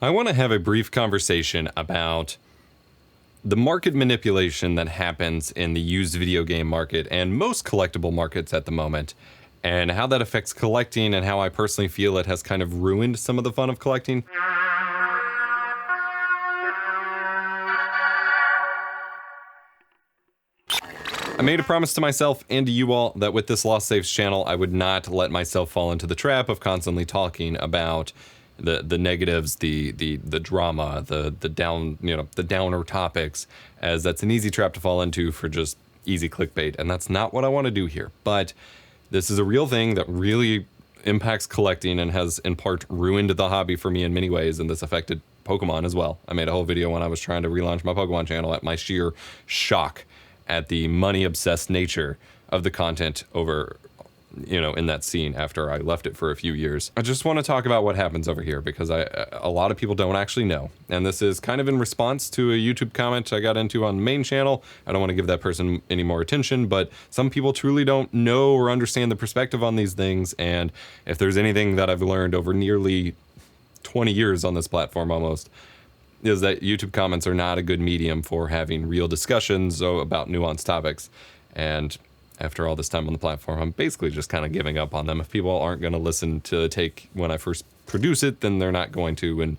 I want to have a brief conversation about the market manipulation that happens in the used video game market and most collectible markets at the moment, and how that affects collecting and how I personally feel it has kind of ruined some of the fun of collecting. I made a promise to myself and to you all that with this Lost Saves channel, I would not let myself fall into the trap of constantly talking about the negatives, the drama, the downer topics, as that's an easy trap to fall into for just easy clickbait, and that's not what I want to do here. But this is a real thing that really impacts collecting and has in part ruined the hobby for me in many ways, and this affected Pokemon as well. I made a whole video when I was trying to relaunch my Pokemon channel at my sheer shock at the money-obsessed nature of the content over, in that scene after I left it for a few years. I just want to talk about what happens over here because a lot of people don't actually know. And this is kind of in response to a YouTube comment I got into on the main channel. I don't want to give that person any more attention, but some people truly don't know or understand the perspective on these things. And if there's anything that I've learned over nearly 20 years on this platform almost, is that YouTube comments are not a good medium for having real discussions about nuanced topics. And after all this time on the platform, I'm basically just kind of giving up on them. If people aren't going to listen to the take when I first produce it, then they're not going to, and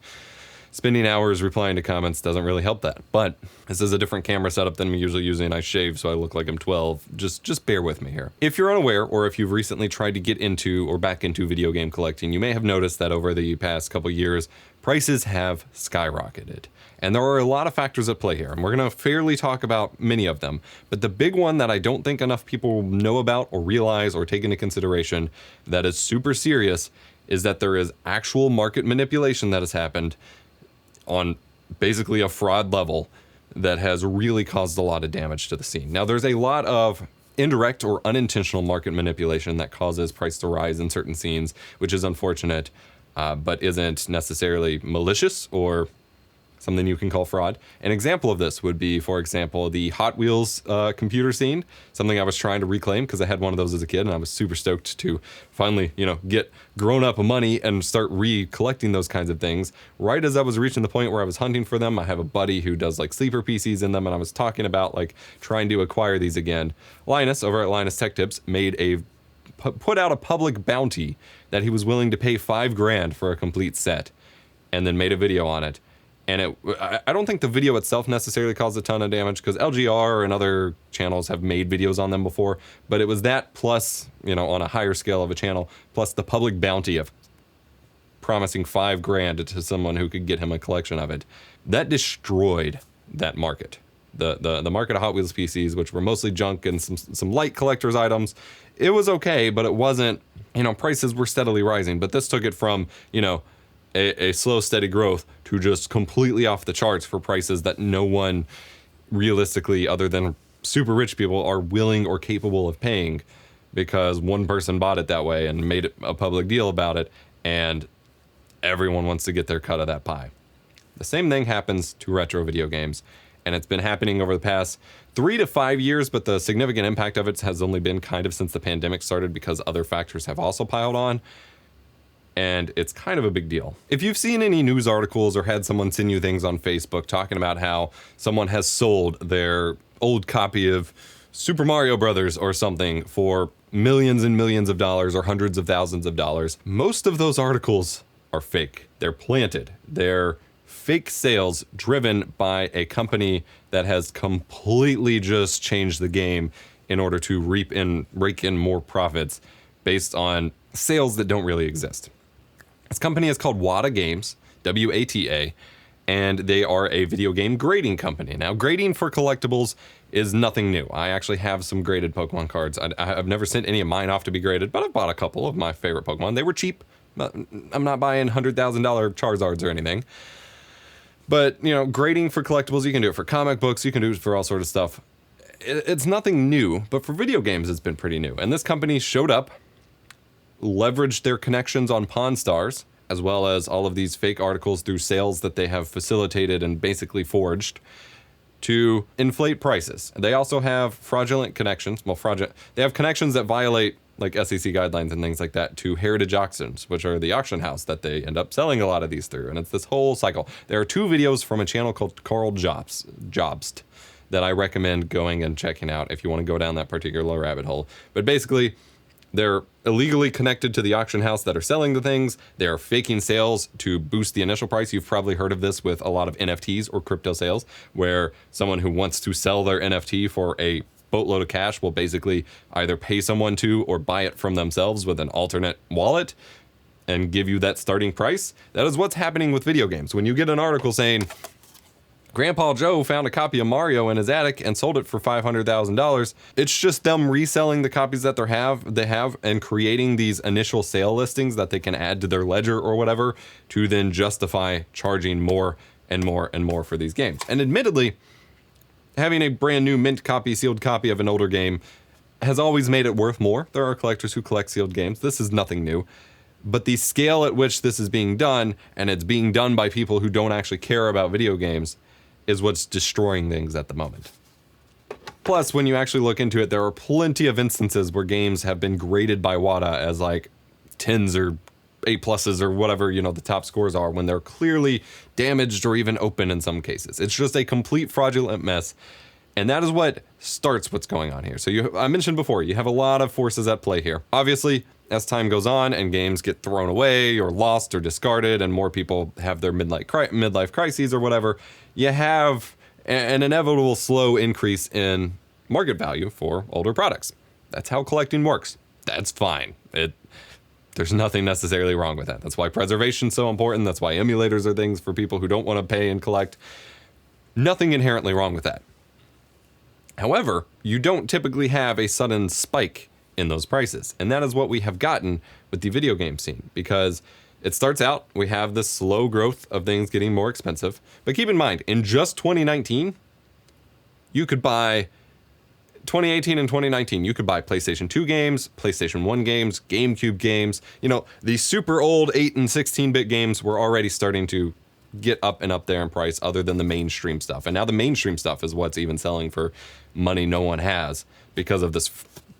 spending hours replying to comments doesn't really help that. But this is a different camera setup than I'm usually using. I shave so I look like I'm 12. Just bear with me here. If you're unaware, or if you've recently tried to get into or back into video game collecting, you may have noticed that over the past couple years, prices have skyrocketed. And there are a lot of factors at play here, and we're going to fairly talk about many of them. But the big one that I don't think enough people know about or realize or take into consideration that is super serious is that there is actual market manipulation that has happened on basically a fraud level that has really caused a lot of damage to the scene. Now, there's a lot of indirect or unintentional market manipulation that causes price to rise in certain scenes, which is unfortunate, but isn't necessarily malicious or something you can call fraud. An example of this would be, for example, the Hot Wheels computer scene, something I was trying to reclaim because I had one of those as a kid and I was super stoked to finally, get grown up money and start recollecting those kinds of things. Right as I was reaching the point where I was hunting for them, I have a buddy who does like sleeper PCs in them, and I was talking about like trying to acquire these again. Linus over at Linus Tech Tips put out a public bounty that he was willing to pay $5,000 for a complete set, and then made a video on it. And I don't think the video itself necessarily caused a ton of damage because LGR and other channels have made videos on them before, but it was that plus, on a higher scale of a channel, plus the public bounty of promising $5,000 to someone who could get him a collection of it. That destroyed that market. The market of Hot Wheels PCs, which were mostly junk and some light collector's items, it was okay, but it wasn't, prices were steadily rising. But this took it from, a slow, steady growth to just completely off the charts for prices that no one realistically, other than super rich people, are willing or capable of paying because one person bought it that way and made it a public deal about it, and everyone wants to get their cut of that pie. The same thing happens to retro video games, and it's been happening over the past 3 to 5 years, but the significant impact of it has only been kind of since the pandemic started because other factors have also piled on. And it's kind of a big deal. If you've seen any news articles or had someone send you things on Facebook talking about how someone has sold their old copy of Super Mario Brothers or something for millions and millions of dollars or hundreds of thousands of dollars, most of those articles are fake. They're planted. They're fake sales driven by a company that has completely just changed the game in order to rake in more profits based on sales that don't really exist. This company is called WATA Games, W-A-T-A, and they are a video game grading company. Now, grading for collectibles is nothing new. I actually have some graded Pokemon cards. I've never sent any of mine off to be graded, but I've bought a couple of my favorite Pokemon. They were cheap. I'm not buying $100,000 Charizards or anything. But, grading for collectibles, you can do it for comic books, you can do it for all sorts of stuff. It's nothing new, but for video games, it's been pretty new. And this company showed up, leveraged their connections on Pawn Stars, as well as all of these fake articles through sales that they have facilitated and basically forged to inflate prices. They also have fraudulent connections. They have connections that violate like SEC guidelines and things like that, to Heritage Auctions, which are the auction house that they end up selling a lot of these through. And it's this whole cycle. There are 2 videos from a channel called Carl Jobst that I recommend going and checking out if you want to go down that particular rabbit hole. But basically, they're illegally connected to the auction house that are selling the things. They're faking sales to boost the initial price. You've probably heard of this with a lot of NFTs or crypto sales, where someone who wants to sell their NFT for a boatload of cash will basically either pay someone to or buy it from themselves with an alternate wallet and give you that starting price. That is what's happening with video games. When you get an article saying, Grandpa Joe found a copy of Mario in his attic and sold it for $500,000. It's just them reselling the copies that they have and creating these initial sale listings that they can add to their ledger or whatever to then justify charging more and more and more for these games. And admittedly, having a brand new mint copy, sealed copy of an older game has always made it worth more. There are collectors who collect sealed games. This is nothing new. But the scale at which this is being done, and it's being done by people who don't actually care about video games, is what's destroying things at the moment. Plus, when you actually look into it, there are plenty of instances where games have been graded by WADA as like 10s or A+s or whatever, the top scores are, when they're clearly damaged or even open in some cases. It's just a complete fraudulent mess. And that is what starts what's going on here. So I mentioned before, you have a lot of forces at play here. Obviously, as time goes on and games get thrown away or lost or discarded and more people have their midlife crises or whatever, you have an inevitable slow increase in market value for older products. That's how collecting works. That's fine. There's nothing necessarily wrong with that. That's why preservation's so important. That's why emulators are things for people who don't want to pay and collect. Nothing inherently wrong with that. However, you don't typically have a sudden spike in those prices. And that is what we have gotten with the video game scene, because it starts out, we have this slow growth of things getting more expensive. But keep in mind, in just 2019, you could buy 2018 and 2019, you could buy PlayStation 2 games, PlayStation 1 games, GameCube games. The super old 8 and 16-bit games were already starting to get up and up there in price, other than the mainstream stuff. And now the mainstream stuff is what's even selling for money no one has because of this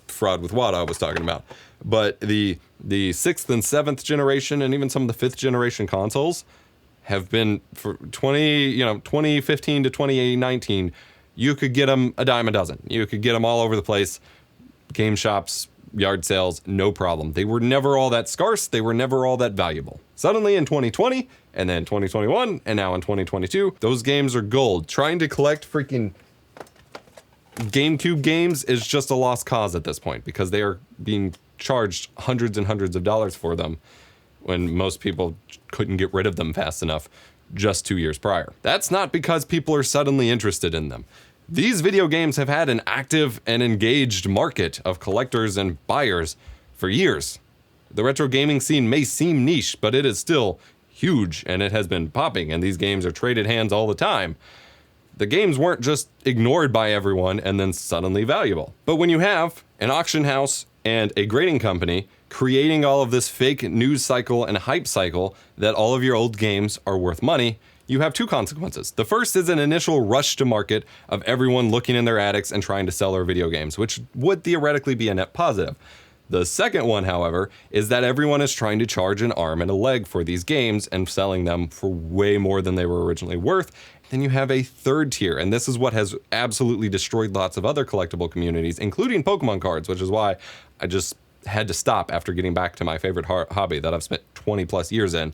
fraud with WADA I was talking about. But the 6th and 7th generation and even some of the 5th generation consoles have been, for 2015 to 2019, you could get them a dime a dozen. You could get them all over the place, game shops, yard sales, no problem. They were never all that scarce. They were never all that valuable. Suddenly in 2020, and then 2021, and now in 2022, those games are gold. Trying to collect freaking GameCube games is just a lost cause at this point, because they are being charged hundreds and hundreds of dollars for them when most people couldn't get rid of them fast enough just 2 years prior. That's not because people are suddenly interested in them. These video games have had an active and engaged market of collectors and buyers for years. The retro gaming scene may seem niche, but it is still huge, and it has been popping, and these games are traded hands all the time. The games weren't just ignored by everyone and then suddenly valuable. But when you have an auction house and a grading company creating all of this fake news cycle and hype cycle that all of your old games are worth money, you have 2 consequences. The first is an initial rush to market of everyone looking in their attics and trying to sell their video games, which would theoretically be a net positive. The second one, however, is that everyone is trying to charge an arm and a leg for these games and selling them for way more than they were originally worth. Then you have a third tier, and this is what has absolutely destroyed lots of other collectible communities, including Pokemon cards, which is why I just had to stop after getting back to my favorite hobby that I've spent 20 plus years in,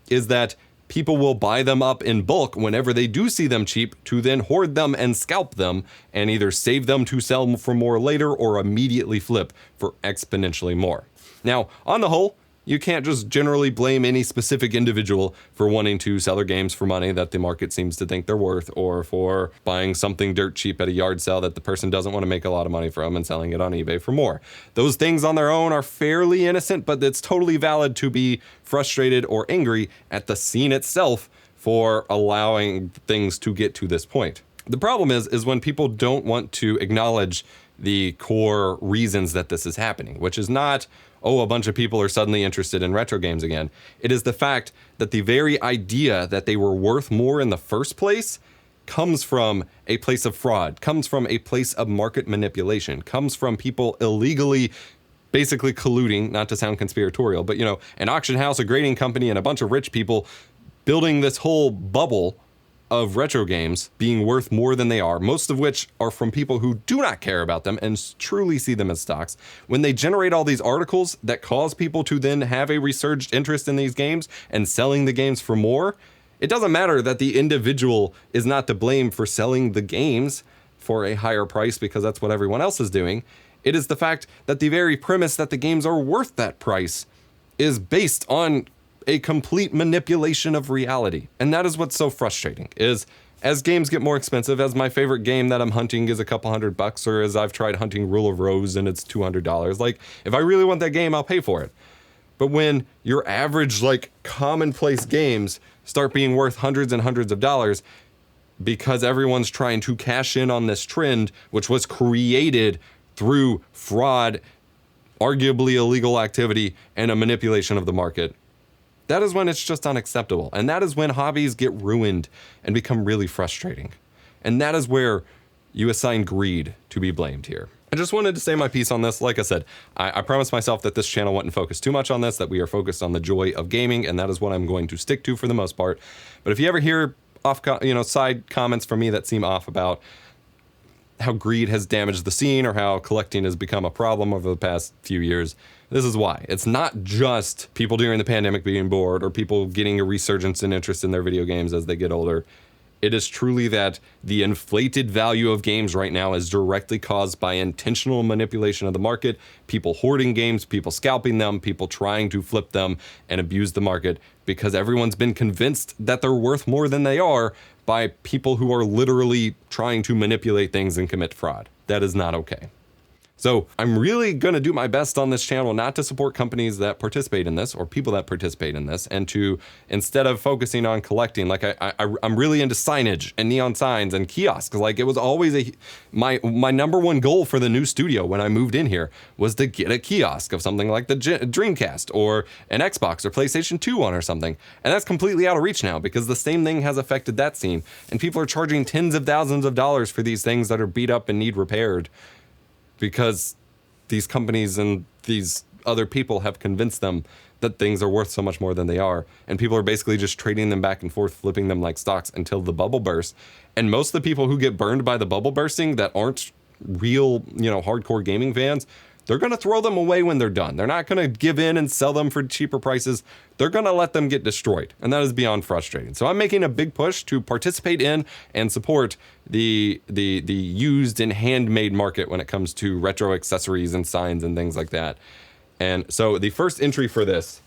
is that people will buy them up in bulk whenever they do see them cheap to then hoard them and scalp them and either save them to sell for more later or immediately flip for exponentially more. Now, on the whole, you can't just generally blame any specific individual for wanting to sell their games for money that the market seems to think they're worth, or for buying something dirt cheap at a yard sale that the person doesn't want to make a lot of money from and selling it on eBay for more. Those things on their own are fairly innocent, but it's totally valid to be frustrated or angry at the scene itself for allowing things to get to this point. The problem is when people don't want to acknowledge the core reasons that this is happening, which is not, oh, a bunch of people are suddenly interested in retro games again. It is the fact that the very idea that they were worth more in the first place comes from a place of fraud, comes from a place of market manipulation, comes from people illegally basically colluding, not to sound conspiratorial, but, you know, an auction house, a grading company, and a bunch of rich people building this whole bubble of retro games being worth more than they are, most of which are from people who do not care about them and truly see them as stocks. When they generate all these articles that cause people to then have a resurged interest in these games and selling the games for more, it doesn't matter that the individual is not to blame for selling the games for a higher price because that's what everyone else is doing. It is the fact that the very premise that the games are worth that price is based on a complete manipulation of reality. And that is what's so frustrating, is as games get more expensive, as my favorite game that I'm hunting is a couple $100, or as I've tried hunting Rule of Rose and it's $200, like, if I really want that game, I'll pay for it. But when your average, like, commonplace games start being worth hundreds and hundreds of dollars because everyone's trying to cash in on this trend, which was created through fraud, arguably illegal activity, and a manipulation of the market, that is when it's just unacceptable. And that is when hobbies get ruined and become really frustrating. And that is where you assign greed to be blamed here. I just wanted to say my piece on this. Like I said, I promised myself that this channel wouldn't focus too much on this, that we are focused on the joy of gaming, and that is what I'm going to stick to for the most part. But if you ever hear side comments from me that seem off about how greed has damaged the scene or how collecting has become a problem over the past few years, this is why. It's not just people during the pandemic being bored or people getting a resurgence in interest in their video games as they get older. It is truly that the inflated value of games right now is directly caused by intentional manipulation of the market, people hoarding games, people scalping them, people trying to flip them and abuse the market because everyone's been convinced that they're worth more than they are by people who are literally trying to manipulate things and commit fraud. That is not okay. So I'm really going to do my best on this channel not to support companies that participate in this or people that participate in this, and to, instead of focusing on collecting, like I'm really into signage and neon signs and kiosks. Like, it was always my number one goal for the new studio when I moved in here was to get a kiosk of something like the Dreamcast or an Xbox or PlayStation 2 one or something. And that's completely out of reach now because the same thing has affected that scene. And people are charging tens of thousands of dollars for these things that are beat up and need repaired, because these companies and these other people have convinced them that things are worth so much more than they are. And people are basically just trading them back and forth, flipping them like stocks until the bubble bursts. And most of the people who get burned by the bubble bursting that aren't real, hardcore gaming fans, they're going to throw them away when they're done. They're not going to give in and sell them for cheaper prices. They're going to let them get destroyed. And that is beyond frustrating. So I'm making a big push to participate in and support the used and handmade market when it comes to retro accessories and signs and things like that. And so the first entry for this,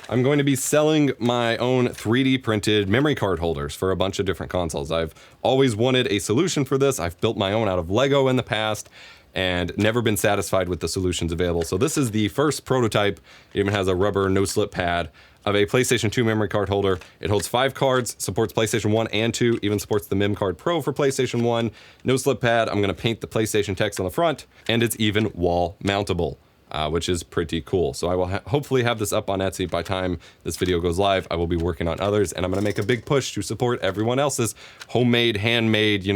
I'm going to be selling my own 3D printed memory card holders for a bunch of different consoles. I've always wanted a solution for this. I've built my own out of Lego in the past and never been satisfied with the solutions available. So this is the first prototype. It even has a rubber no-slip pad of a PlayStation 2 memory card holder. It holds 5 cards, supports PlayStation 1 and 2, even supports the Mem Card Pro for PlayStation 1. No-slip pad, I'm gonna paint the PlayStation text on the front, and it's even wall mountable, which is pretty cool. So I will hopefully have this up on Etsy by the time this video goes live. I will be working on others, and I'm gonna make a big push to support everyone else's homemade, handmade,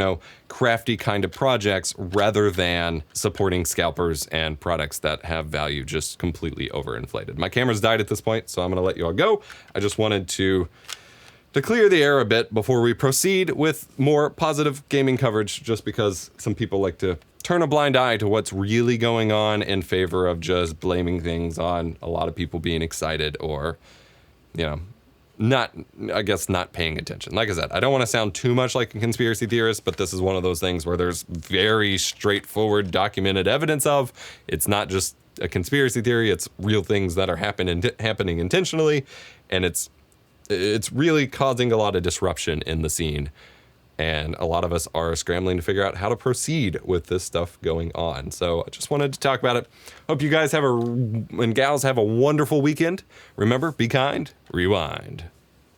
crafty kind of projects rather than supporting scalpers and products that have value just completely overinflated. My camera's died at this point, so I'm gonna let you all go. I just wanted to clear the air a bit before we proceed with more positive gaming coverage, just because some people like to turn a blind eye to what's really going on in favor of just blaming things on a lot of people being excited or, not paying attention. Like I said, I don't want to sound too much like a conspiracy theorist, but this is one of those things where there's very straightforward documented evidence of. It's not just a conspiracy theory, it's real things that are happening intentionally, and it's really causing a lot of disruption in the scene. And a lot of us are scrambling to figure out how to proceed with this stuff going on. So I just wanted to talk about it. Hope you guys and gals have a wonderful weekend. Remember, be kind, rewind.